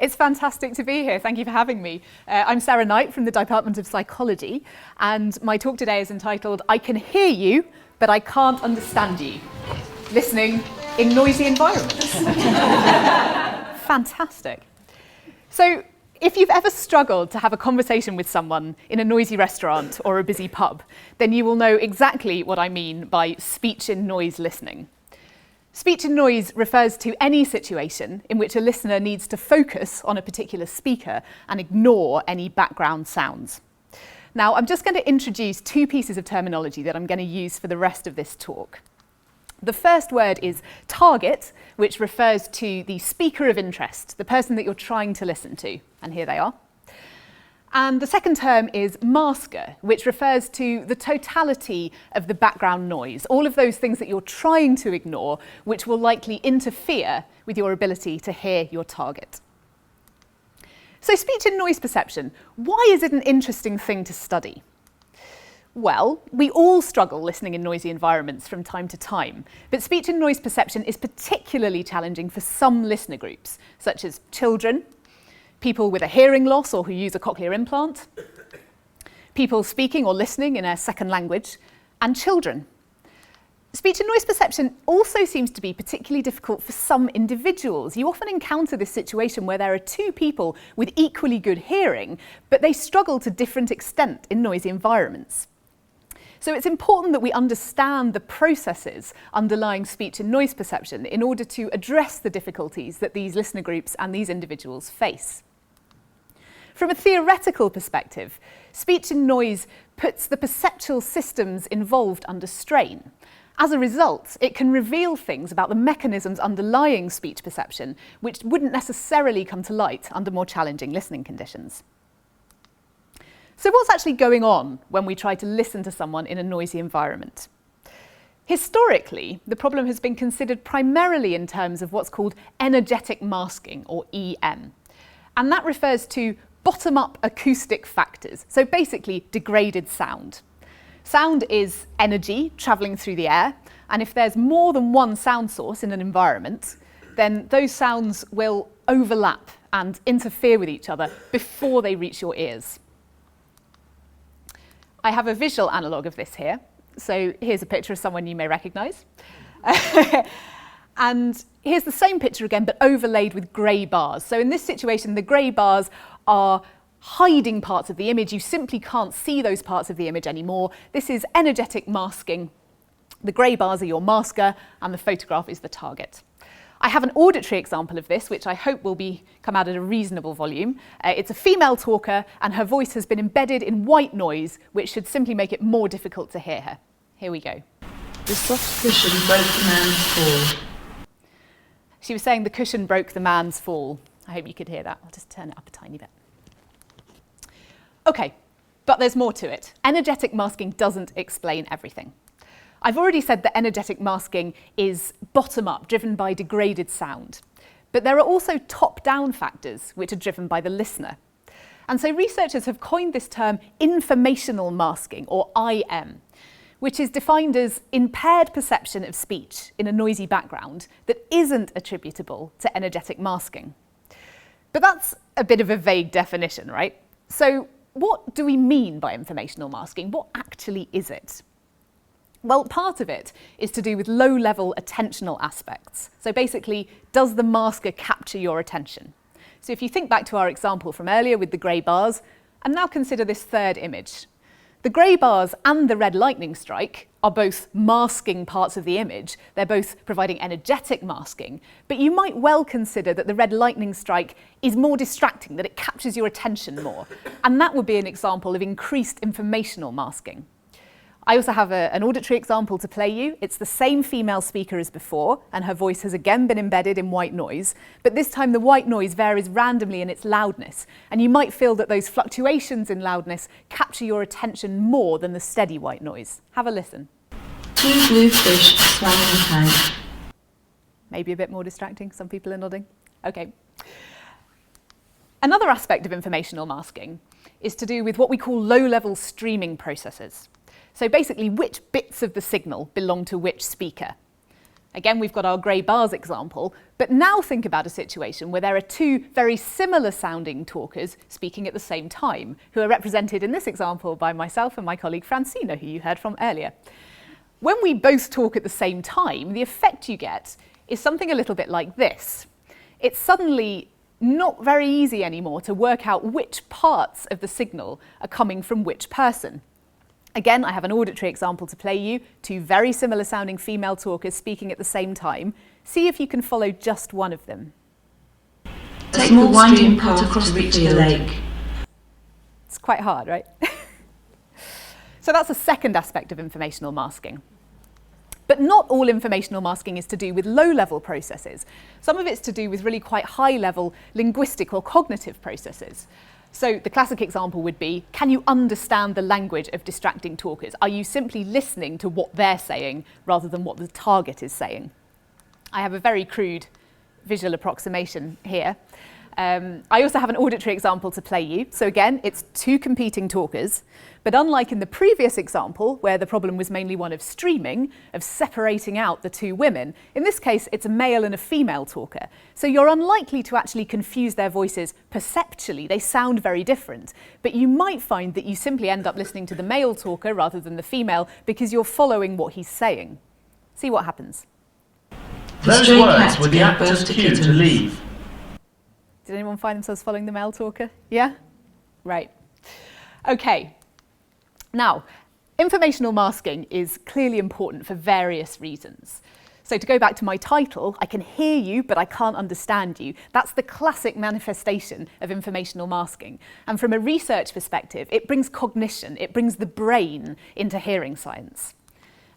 It's fantastic to be here. Thank you for having me. I'm Sarah Knight from the Department of Psychology, and my talk today is entitled I Can Hear You, But I Can't Understand You. Listening in Noisy Environments. Fantastic. So, if you've ever struggled to have a conversation with someone in a noisy restaurant or a busy pub, then you will know exactly what I mean by speech in noise listening. Speech in noise refers to any situation in which a listener needs to focus on a particular speaker and ignore any background sounds. Now, I'm just going to introduce two pieces of terminology that I'm going to use for the rest of this talk. The first word is target, which refers to the speaker of interest, the person that you're trying to listen to, and here they are. And the second term is masker, which refers to the totality of the background noise, all of those things that you're trying to ignore, which will likely interfere with your ability to hear your target. So speech in noise perception, why is it an interesting thing to study? Well, we all struggle listening in noisy environments from time to time, but speech in noise perception is particularly challenging for some listener groups, such as children, people with a hearing loss or who use a cochlear implant, people speaking or listening in a second language, and children. Speech and noise perception also seems to be particularly difficult for some individuals. You often encounter this situation where there are two people with equally good hearing, but they struggle to different extent in noisy environments. So it's important that we understand the processes underlying speech and noise perception in order to address the difficulties that these listener groups and these individuals face. From a theoretical perspective, speech and noise puts the perceptual systems involved under strain. As a result, it can reveal things about the mechanisms underlying speech perception which wouldn't necessarily come to light under more challenging listening conditions. So what's actually going on when we try to listen to someone in a noisy environment? Historically, the problem has been considered primarily in terms of what's called energetic masking, or EM. And that refers to bottom-up acoustic factors, so basically degraded sound. Sound is energy travelling through the air, and if there's more than one sound source in an environment, then those sounds will overlap and interfere with each other before they reach your ears. I have a visual analogue of this here. So here's a picture of someone you may recognise. And here's the same picture again, but overlaid with grey bars. So in this situation, the grey bars are hiding parts of the image. You simply can't see those parts of the image anymore. This is energetic masking. The grey bars are your masker, and the photograph is the target. I have an auditory example of this, which I hope will come out at a reasonable volume. It's a female talker, and her voice has been embedded in white noise, which should simply make it more difficult to hear her. Here we go. The soft cushion broke the man's fall. She was saying the cushion broke the man's fall. I hope you could hear that. I'll just turn it up a tiny bit. Okay, but there's more to it. Energetic masking doesn't explain everything. I've already said that energetic masking is bottom-up, driven by degraded sound. But there are also top-down factors which are driven by the listener. And so researchers have coined this term informational masking, or IM, which is defined as impaired perception of speech in a noisy background that isn't attributable to energetic masking. But that's a bit of a vague definition, right? So what do we mean by informational masking? What actually is it? Well, part of it is to do with low-level attentional aspects. So basically, does the masker capture your attention? So if you think back to our example from earlier with the grey bars, and now consider this third image. The grey bars and the red lightning strike are both masking parts of the image. They're both providing energetic masking, but you might well consider that the red lightning strike is more distracting, that it captures your attention more. And that would be an example of increased informational masking. I also have an auditory example to play you. It's the same female speaker as before, and her voice has again been embedded in white noise, but this time the white noise varies randomly in its loudness, and you might feel that those fluctuations in loudness capture your attention more than the steady white noise. Have a listen. Two blue fish swam in a tank. Maybe a bit more distracting, some people are nodding. Okay. Another aspect of informational masking is to do with what we call low-level streaming processes. So basically, which bits of the signal belong to which speaker. Again, we've got our grey bars example, but now think about a situation where there are two very similar sounding talkers speaking at the same time, who are represented in this example by myself and my colleague Francina, who you heard from earlier. When we both talk at the same time, the effect you get is something a little bit like this. It's suddenly not very easy anymore to work out which parts of the signal are coming from which person. Again, I have an auditory example to play you, two very similar sounding female talkers speaking at the same time. See if you can follow just one of them. Take the winding path across to reach the lake. It's quite hard, right? So that's a second aspect of informational masking. But not all informational masking is to do with low-level processes. Some of it's to do with really quite high-level linguistic or cognitive processes. So the classic example would be, can you understand the language of distracting talkers? Are you simply listening to what they're saying rather than what the target is saying? I have a very crude visual approximation here. I also have an auditory example to play you. So again, it's two competing talkers, but unlike in the previous example, where the problem was mainly one of streaming, of separating out the two women, in this case, it's a male and a female talker. So you're unlikely to actually confuse their voices perceptually. They sound very different, but you might find that you simply end up listening to the male talker rather than the female because you're following what he's saying. See what happens. Those words were the actor's cue to leave. Did anyone find themselves following the male talker? Yeah? Right. Okay. Now, informational masking is clearly important for various reasons. So to go back to my title, I can hear you, but I can't understand you. That's the classic manifestation of informational masking. And from a research perspective, it brings cognition, it brings the brain into hearing science.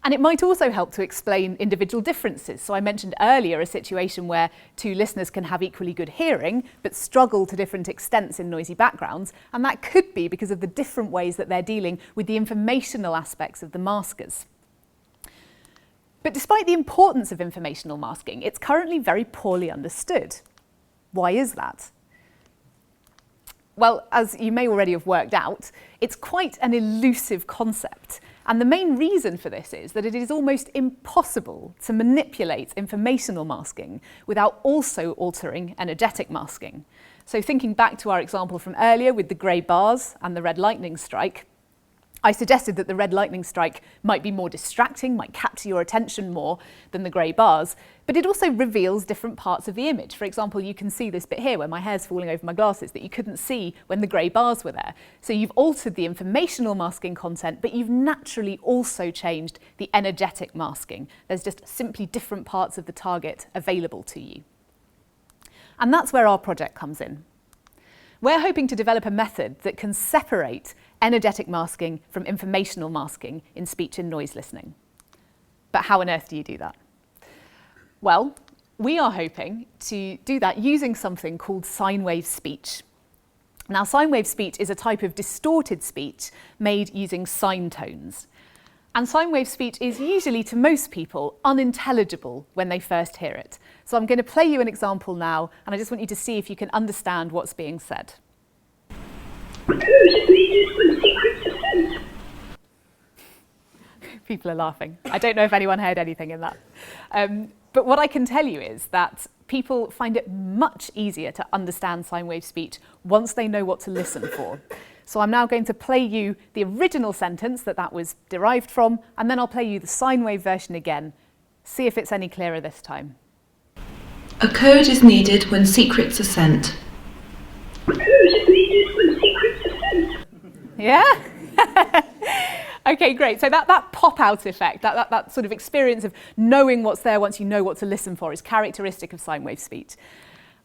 And it might also help to explain individual differences. So I mentioned earlier a situation where two listeners can have equally good hearing, but struggle to different extents in noisy backgrounds. And that could be because of the different ways that they're dealing with the informational aspects of the maskers. But despite the importance of informational masking, it's currently very poorly understood. Why is that? Well, as you may already have worked out, it's quite an elusive concept. And the main reason for this is that it is almost impossible to manipulate informational masking without also altering energetic masking. So thinking back to our example from earlier with the grey bars and the red lightning strike, I suggested that the red lightning strike might be more distracting, might capture your attention more than the grey bars, but it also reveals different parts of the image. For example, you can see this bit here where my hair's falling over my glasses that you couldn't see when the grey bars were there. So you've altered the informational masking content, but you've naturally also changed the energetic masking. There's just simply different parts of the target available to you. And that's where our project comes in. We're hoping to develop a method that can separate energetic masking from informational masking in speech and noise listening. But how on earth do you do that? Well, we are hoping to do that using something called sine wave speech. Now, sine wave speech is a type of distorted speech made using sine tones. And sine wave speech is usually, to most people, unintelligible when they first hear it. So I'm going to play you an example now, and I just want you to see if you can understand what's being said. People are laughing. I don't know if anyone heard anything in that. But what I can tell you is that people find it much easier to understand sine wave speech once they know what to listen for. So I'm now going to play you the original sentence that was derived from, and then I'll play you the sine wave version again. See if it's any clearer this time. A code is needed when secrets are sent. Yeah? Okay, great. So that pop-out effect, that sort of experience of knowing what's there once you know what to listen for is characteristic of sine wave speech.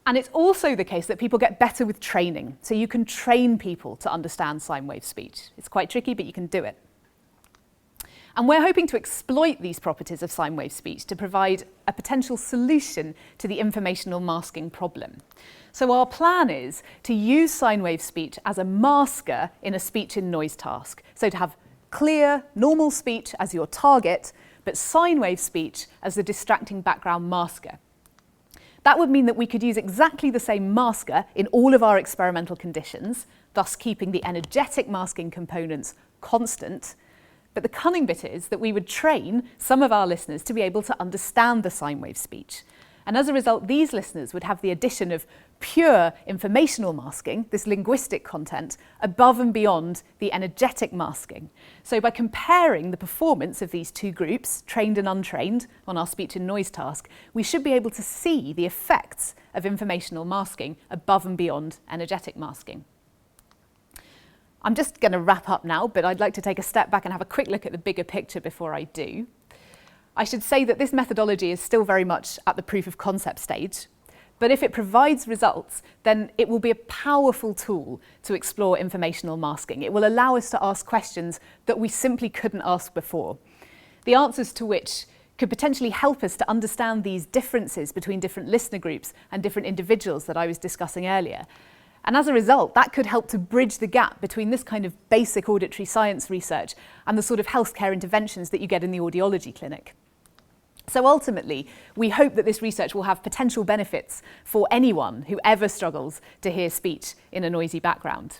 And it's also the case that people get better with training. So you can train people to understand sine wave speech. It's quite tricky, but you can do it. And we're hoping to exploit these properties of sine wave speech to provide a potential solution to the informational masking problem. So our plan is to use sine wave speech as a masker in a speech and noise task. So to have clear, normal speech as your target, but sine wave speech as the distracting background masker. That would mean that we could use exactly the same masker in all of our experimental conditions, thus keeping the energetic masking components constant, But the cunning bit is that we would train some of our listeners to be able to understand the sine wave speech. And as a result, these listeners would have the addition of pure informational masking, this linguistic content, above and beyond the energetic masking. So by comparing the performance of these two groups, trained and untrained, on our speech and noise task, we should be able to see the effects of informational masking above and beyond energetic masking. I'm just going to wrap up now, but I'd like to take a step back and have a quick look at the bigger picture before I do. I should say that this methodology is still very much at the proof of concept stage, but if it provides results, then it will be a powerful tool to explore informational masking. It will allow us to ask questions that we simply couldn't ask before, the answers to which could potentially help us to understand these differences between different listener groups and different individuals that I was discussing earlier. And as a result, that could help to bridge the gap between this kind of basic auditory science research and the sort of healthcare interventions that you get in the audiology clinic. So ultimately, we hope that this research will have potential benefits for anyone who ever struggles to hear speech in a noisy background.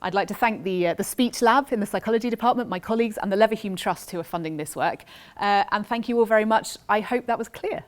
I'd like to thank the Speech Lab in the Psychology Department, my colleagues, and the Leverhulme Trust who are funding this work. And thank you all very much. I hope that was clear.